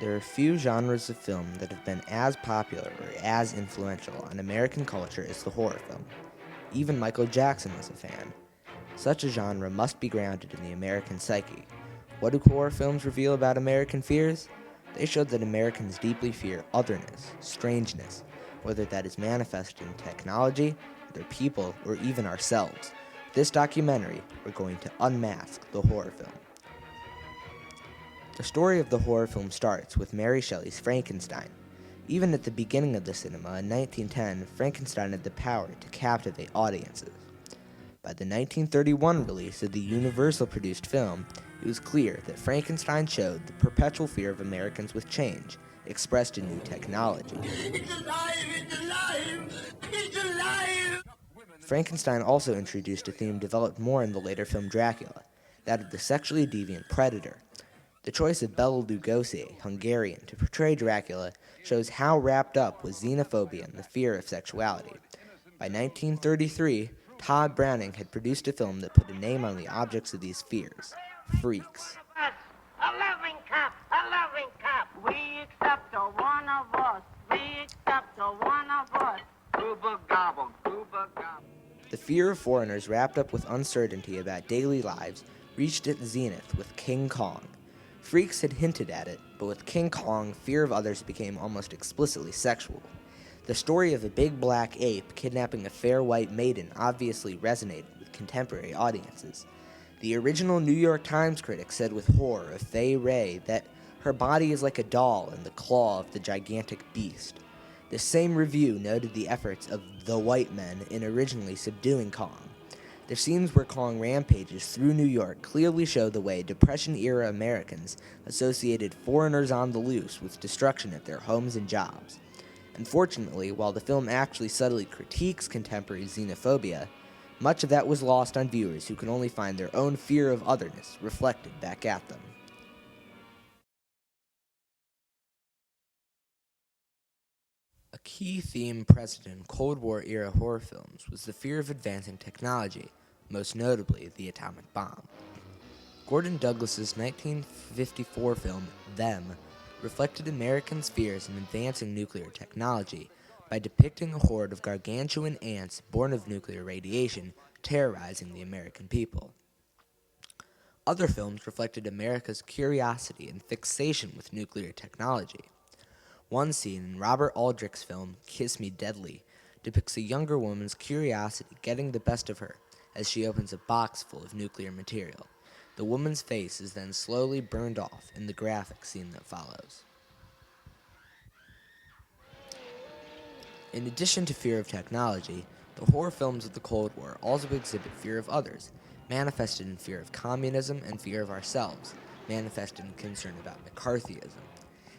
There are few genres of film that have been as popular or as influential on American culture as the horror film. Even Michael Jackson was a fan. Such a genre must be grounded in the American psyche. What do horror films reveal about American fears? They showed that Americans deeply fear otherness, strangeness, whether that is manifested in technology, their people, or even ourselves. With this documentary, we're going to unmask the horror film. The story of the horror film starts with Mary Shelley's Frankenstein. Even at the beginning of the cinema in 1910, Frankenstein had the power to captivate audiences. By the 1931 release of the Universal-produced film, it was clear that Frankenstein showed the perpetual fear of Americans with change, expressed in new technology. It's alive! It's alive! It's alive! Frankenstein also introduced a theme developed more in the later film Dracula, that of the sexually deviant predator. The choice of Bela Lugosi, Hungarian, to portray Dracula shows how wrapped up was xenophobia and the fear of sexuality. By 1933, Todd Browning had produced a film that put a name on the objects of these fears, freaks. A loving cup. We accept a one of us. We accept a one of us. Gooba gobble, gooba gobble. The fear of foreigners wrapped up with uncertainty about daily lives reached its zenith with King Kong. Freaks had hinted at it, but with King Kong, fear of others became almost explicitly sexual. The story of a big black ape kidnapping a fair white maiden obviously resonated with contemporary audiences. The original New York Times critic said with horror of Fay Wray that her body is like a doll in the claw of the gigantic beast. The same review noted the efforts of the white men in originally subduing Kong. The scenes where Kong rampages through New York clearly show the way Depression-era Americans associated foreigners on the loose with destruction of their homes and jobs. Unfortunately, while the film actually subtly critiques contemporary xenophobia, much of that was lost on viewers who could only find their own fear of otherness reflected back at them. A key theme present in Cold War-era horror films was the fear of advancing technology, most notably the atomic bomb. Gordon Douglas's 1954 film, Them, reflected Americans' fears in advancing nuclear technology by depicting a horde of gargantuan ants born of nuclear radiation terrorizing the American people. Other films reflected America's curiosity and fixation with nuclear technology. One scene in Robert Aldrich's film, Kiss Me Deadly, depicts a younger woman's curiosity getting the best of her as she opens a box full of nuclear material. The woman's face is then slowly burned off in the graphic scene that follows. In addition to fear of technology, the horror films of the Cold War also exhibit fear of others, manifested in fear of communism and fear of ourselves, manifested in concern about McCarthyism.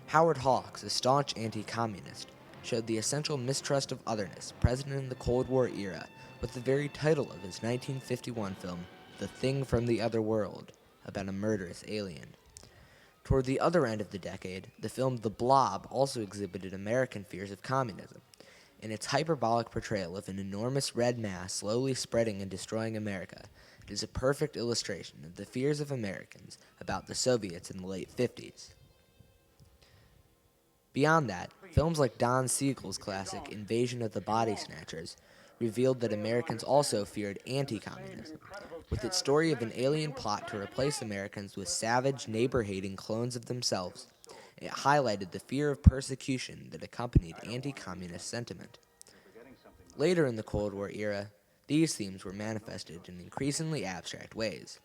Howard Hawks, a staunch anti-communist, showed the essential mistrust of otherness present in the Cold War era with the very title of his 1951 film, The Thing from the Other World, about a murderous alien. Toward the other end of the decade, the film The Blob also exhibited American fears of communism. In its hyperbolic portrayal of an enormous red mass slowly spreading and destroying America, it is a perfect illustration of the fears of Americans about the Soviets in the late 50s. Beyond that, films like Don Siegel's classic Invasion of the Body Snatchers revealed that Americans also feared anti-communism. With its story of an alien plot to replace Americans with savage, neighbor-hating clones of themselves, it highlighted the fear of persecution that accompanied anti-communist sentiment. Later in the Cold War era, these themes were manifested in increasingly abstract ways.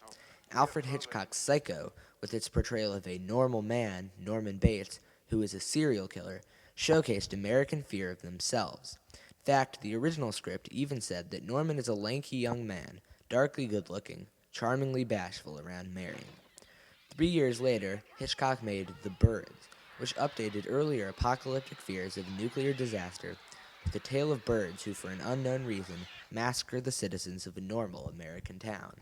Alfred Hitchcock's Psycho, with its portrayal of a normal man, Norman Bates, who is a serial killer, showcased American fear of themselves. In fact, the original script even said that Norman is a lanky young man, darkly good-looking, charmingly bashful around marrying. 3 years later, Hitchcock made The Birds, which updated earlier apocalyptic fears of nuclear disaster with a tale of birds who, for an unknown reason, massacre the citizens of a normal American town.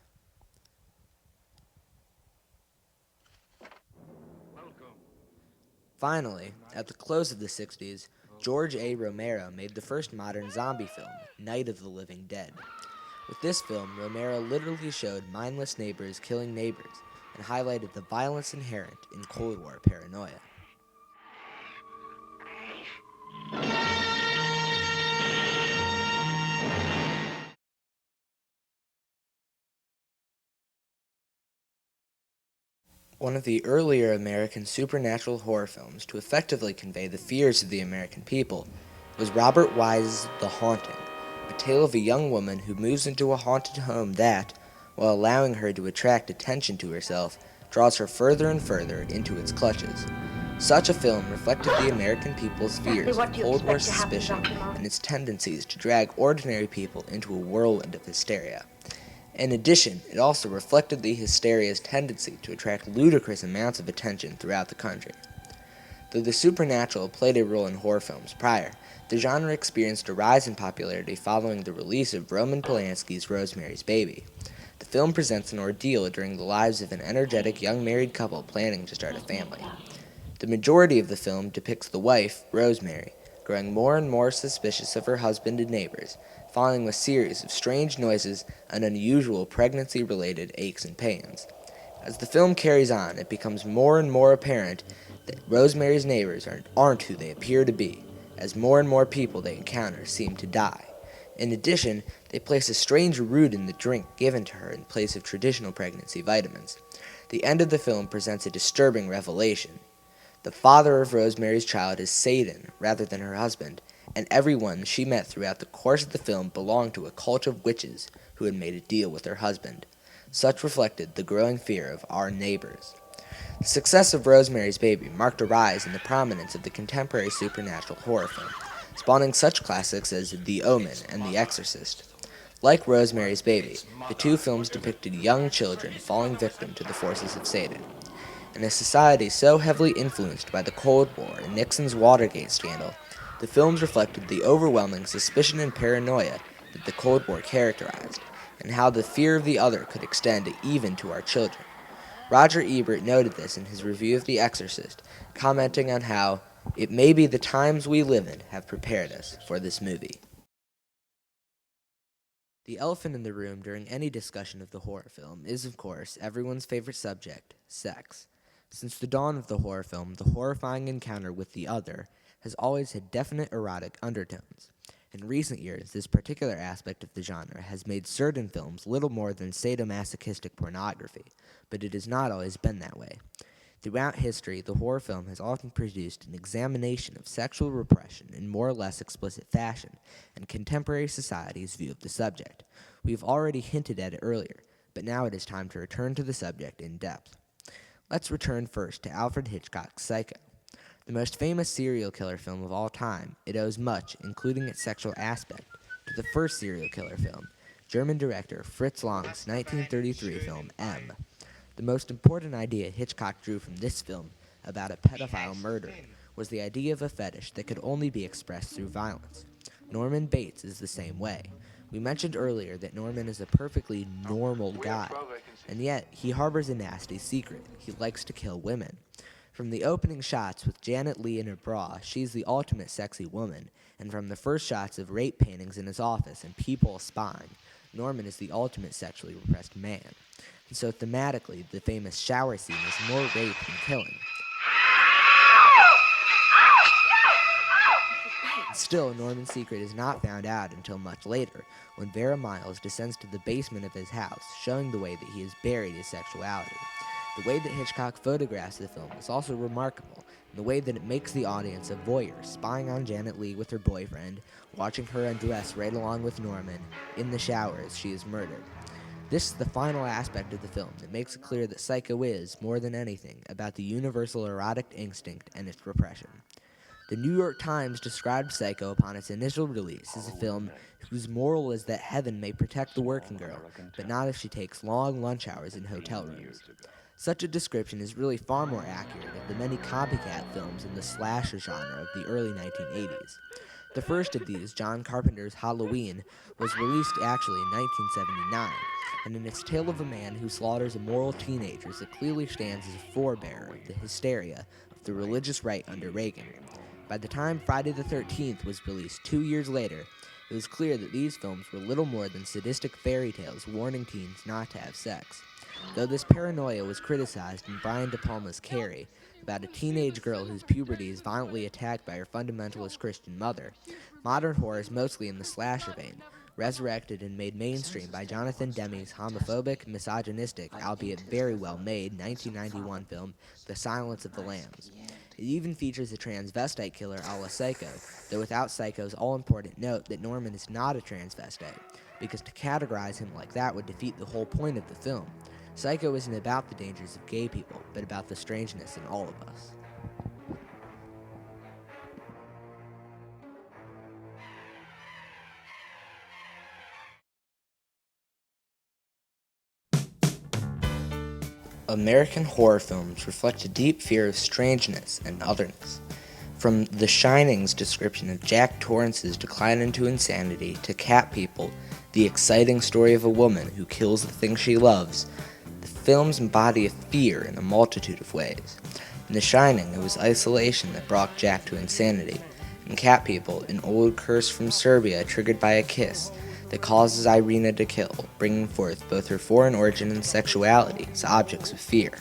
Finally, at the close of the 60s, George A. Romero made the first modern zombie film, Night of the Living Dead. With this film, Romero literally showed mindless neighbors killing neighbors and highlighted the violence inherent in Cold War paranoia. One of the earlier American supernatural horror films to effectively convey the fears of the American people was Robert Wise's The Haunting, a tale of a young woman who moves into a haunted home that, while allowing her to attract attention to herself, draws her further and further into its clutches. Such a film reflected the American people's fears of Cold War suspicion and its tendencies to drag ordinary people into a whirlwind of hysteria. In addition, it also reflected the hysteria's tendency to attract ludicrous amounts of attention throughout the country. Though the supernatural played a role in horror films prior, the genre experienced a rise in popularity following the release of Roman Polanski's Rosemary's Baby. The film presents an ordeal during the lives of an energetic young married couple planning to start a family. The majority of the film depicts the wife, Rosemary, growing more and more suspicious of her husband and neighbors, following a series of strange noises and unusual pregnancy-related aches and pains. As the film carries on, it becomes more and more apparent that Rosemary's neighbors aren't who they appear to be, as more and more people they encounter seem to die. In addition, they place a strange root in the drink given to her in place of traditional pregnancy vitamins. The end of the film presents a disturbing revelation. The father of Rosemary's child is Satan rather than her husband, and everyone she met throughout the course of the film belonged to a cult of witches who had made a deal with her husband. Such reflected the growing fear of our neighbors. The success of Rosemary's Baby marked a rise in the prominence of the contemporary supernatural horror film, spawning such classics as The Omen and The Exorcist. Like Rosemary's Baby, the two films depicted young children falling victim to the forces of Satan. In a society so heavily influenced by the Cold War and Nixon's Watergate scandal, the films reflected the overwhelming suspicion and paranoia that the Cold War characterized, and how the fear of the other could extend even to our children. Roger Ebert noted this in his review of The Exorcist, commenting on how it may be the times we live in have prepared us for this movie. The elephant in the room during any discussion of the horror film is, of course, everyone's favorite subject, sex. Since the dawn of the horror film, the horrifying encounter with the other has always had definite erotic undertones. In recent years, this particular aspect of the genre has made certain films little more than sadomasochistic pornography, but it has not always been that way. Throughout history, the horror film has often produced an examination of sexual repression in more or less explicit fashion, and contemporary society's view of the subject. We've already hinted at it earlier, but now it is time to return to the subject in depth. Let's return first to Alfred Hitchcock's Psycho. The most famous serial killer film of all time, it owes much, including its sexual aspect, to the first serial killer film, German director Fritz Lang's 1933 film M. The most important idea Hitchcock drew from this film about a pedophile murderer was the idea of a fetish that could only be expressed through violence. Norman Bates is the same way. We mentioned earlier that Norman is a perfectly normal guy, and yet he harbors a nasty secret. He likes to kill women. From the opening shots with Janet Leigh in her bra, she's the ultimate sexy woman, and from the first shots of rape paintings in his office and people spying, Norman is the ultimate sexually repressed man. And so thematically, the famous shower scene is more rape than killing. Still, Norman's secret is not found out until much later, when Vera Miles descends to the basement of his house, showing the way that he has buried his sexuality. The way that Hitchcock photographs the film is also remarkable, in the way that it makes the audience a voyeur, spying on Janet Leigh with her boyfriend, watching her undress right along with Norman, in the shower as she is murdered. This is the final aspect of the film that makes it clear that Psycho is, more than anything, about the universal erotic instinct and its repression. The New York Times described Psycho upon its initial release as a film whose moral is that heaven may protect the working girl, but not if she takes long lunch hours in hotel rooms. Such a description is really far more accurate of the many copycat films in the slasher genre of the early 1980s. The first of these, John Carpenter's Halloween, was released actually in 1979, and in its tale of a man who slaughters immoral teenagers, it clearly stands as a forebearer of the hysteria of the religious right under Reagan. By the time Friday the 13th was released 2 years later, it was clear that these films were little more than sadistic fairy tales warning teens not to have sex. Though this paranoia was criticized in Brian De Palma's Carrie, about a teenage girl whose puberty is violently attacked by her fundamentalist Christian mother, modern horror is mostly in the slasher vein, resurrected and made mainstream by Jonathan Demme's homophobic, misogynistic, albeit very well-made 1991 film, The Silence of the Lambs. It even features a transvestite killer a la Psycho, though without Psycho's all-important note that Norman is not a transvestite, because to categorize him like that would defeat the whole point of the film. Psycho isn't about the dangers of gay people, but about the strangeness in all of us. American horror films reflect a deep fear of strangeness and otherness. From The Shining's description of Jack Torrance's decline into insanity to Cat People, the exciting story of a woman who kills the thing she loves, the films embody a fear in a multitude of ways. In The Shining, it was isolation that brought Jack to insanity. In Cat People, an old curse from Serbia triggered by a kiss that causes Irina to kill, bringing forth both her foreign origin and sexuality as objects of fear.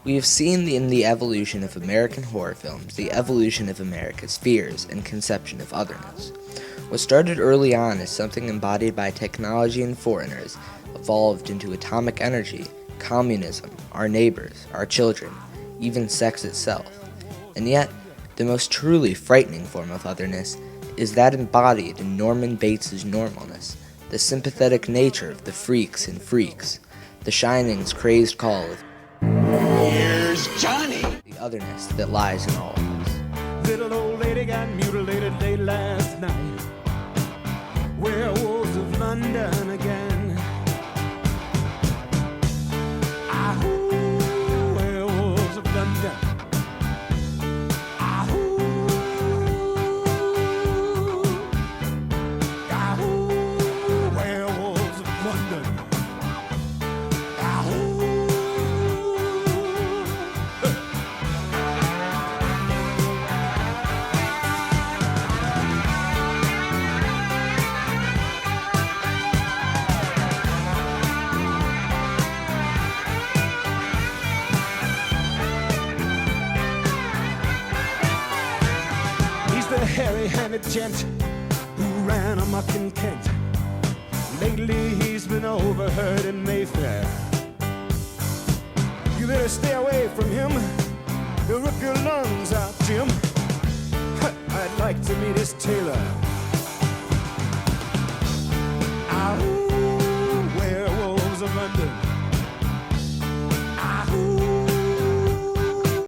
We have seen in the evolution of American horror films the evolution of America's fears and conception of otherness. What started early on as something embodied by technology and foreigners evolved into atomic energy, communism, our neighbors, our children, even sex itself. And yet, the most truly frightening form of otherness is that embodied in Norman Bates's normalness, the sympathetic nature of the freaks and freaks, The Shining's crazed call of Here's Johnny. the otherness that lies in all of us. Little old lady got mutilated late last night. Werewolves of London again. Ahoo, werewolves of London. Ahoo, ahoo, werewolves of London. Ahoo. He's the hairy-handed gent who ran amok in Kent. Lately he's been overheard in Mayfair. You better stay away from him. He'll rip your lungs out, Jim. I'd like to meet his tailor.